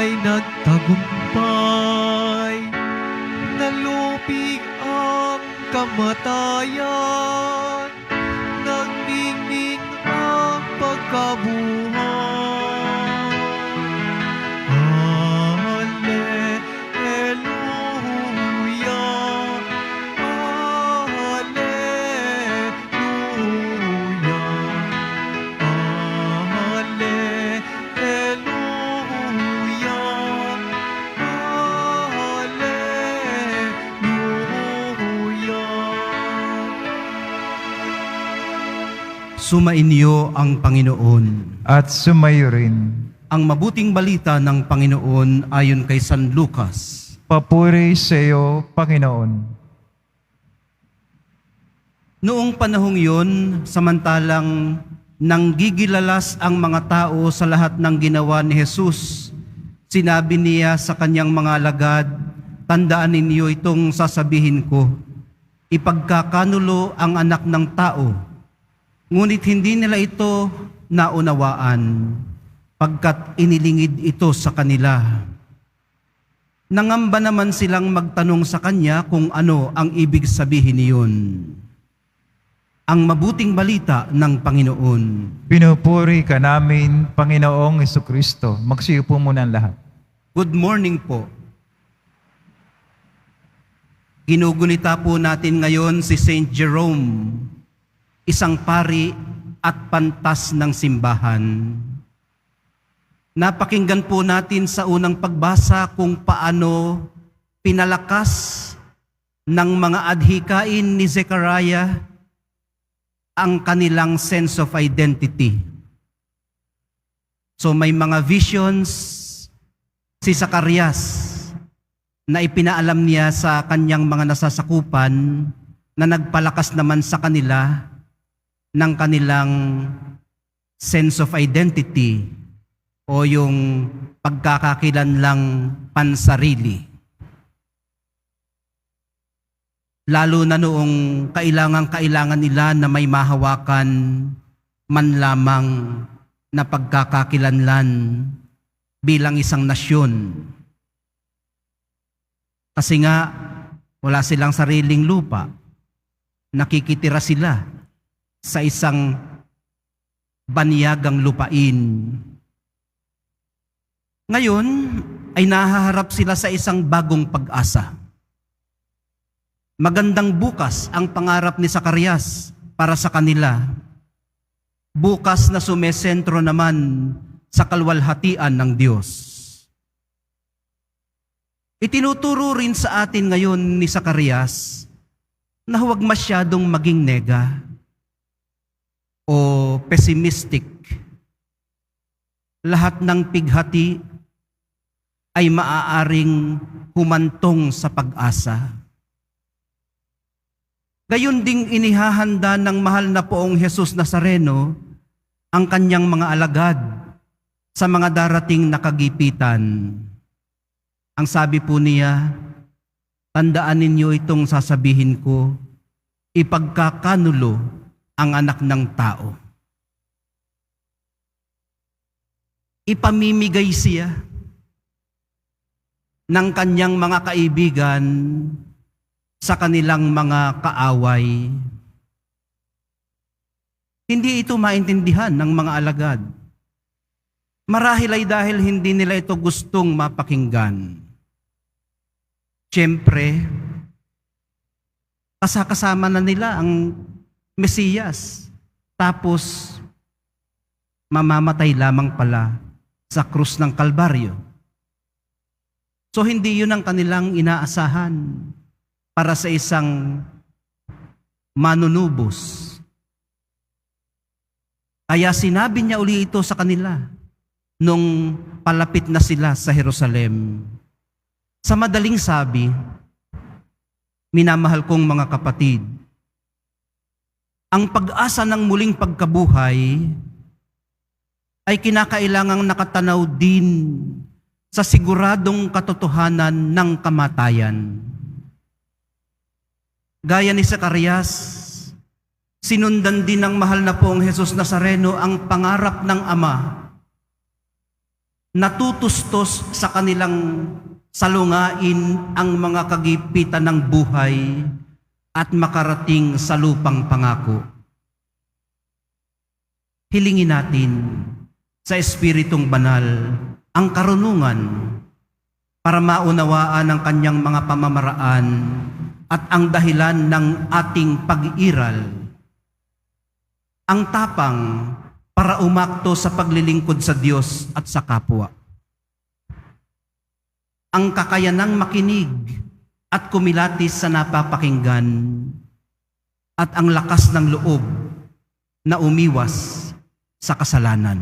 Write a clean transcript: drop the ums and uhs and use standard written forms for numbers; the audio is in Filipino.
ay nagtagumpay, nalupig ang kamatayan, nagniningning ang pagkabuhay. Sumainyo ang Panginoon. At sumayo rin. Ang mabuting balita ng Panginoon ayon kay San Lucas. Papuri sa iyo, Panginoon. Noong panahong yun, samantalang nanggigilalas ang mga tao sa lahat ng ginawa ni Jesus, sinabi niya sa kanyang mga alagad, "Tandaan ninyo itong sasabihin ko, ipagkakanulo ang anak ng tao. Ngunit hindi nila ito naunawaan, pagkat inilingid ito sa kanila." Nangamba naman silang magtanong sa kanya kung ano ang ibig sabihin niyon. Ang mabuting balita ng Panginoon. Pinupuri ka namin, Panginoong Jesucristo. Magsiupo muna ang lahat. Good morning po. Ginugunita po natin ngayon si Saint Jerome, isang pari at pantas ng simbahan. Napakinggan po natin sa unang pagbasa kung paano pinalakas ng mga adhikain ni Zechariah ang kanilang sense of identity. So may mga visions si Zacarias na ipinaalam niya sa kanyang mga nasasakupan na nagpalakas naman sa kanila ng kanilang sense of identity o yung pagkakakilanlang pansarili. Lalo na noong kailangan nila na may mahawakan man lamang na pagkakakilanlan bilang isang nasyon. Kasi nga, wala silang sariling lupa. Nakikitira sila sa isang banyagang lupain. Ngayon ay nahaharap sila sa isang bagong pag-asa. Magandang bukas ang pangarap ni Zacarias para sa kanila. Bukas na sumesentro naman sa kalwalhatian ng Diyos. Itinuturo rin sa atin ngayon ni Zacarias na huwag masyadong maging nega o pessimistic. Lahat ng pighati ay maaaring humantong sa pag-asa. Gayon ding inihahanda ng mahal na poong Jesus Nazareno ang kanyang mga alagad sa mga darating na kagipitan. Ang sabi po niya, "Tandaan ninyo itong sasabihin ko, ipagkakanulo ang anak ng tao." Ipamimigay siya ng kanyang mga kaibigan sa kanilang mga kaaway. Hindi ito maintindihan ng mga alagad. Marahil ay dahil hindi nila ito gustong mapakinggan. Siyempre, kasama na nila ang Mesiyas. Tapos, mamamatay lamang pala sa krus ng Kalbaryo. So hindi yun ang kanilang inaasahan para sa isang manunubos. Kaya sinabi niya uli ito sa kanila nung palapit na sila sa Jerusalem. Sa madaling sabi, minamahal kong mga kapatid, ang pag-asa ng muling pagkabuhay ay kinakailangang nakatanaw din sa siguradong katotohanan ng kamatayan. Gaya ni Zacarias, sinundan din ng mahal na poong Jesus Nazareno ang pangarap ng Ama natutustos sa kanilang salungain ang mga kagipitan ng buhay at makarating sa lupang pangako. Hilingin natin sa Espiritong Banal ang karunungan para maunawaan ang kanyang mga pamamaraan at ang dahilan ng ating pag-iral. Ang tapang para umakto sa paglilingkod sa Diyos at sa kapwa. Ang kakayanang makinig at kumilatis sa napapakinggan at ang lakas ng loob na umiwas sa kasalanan.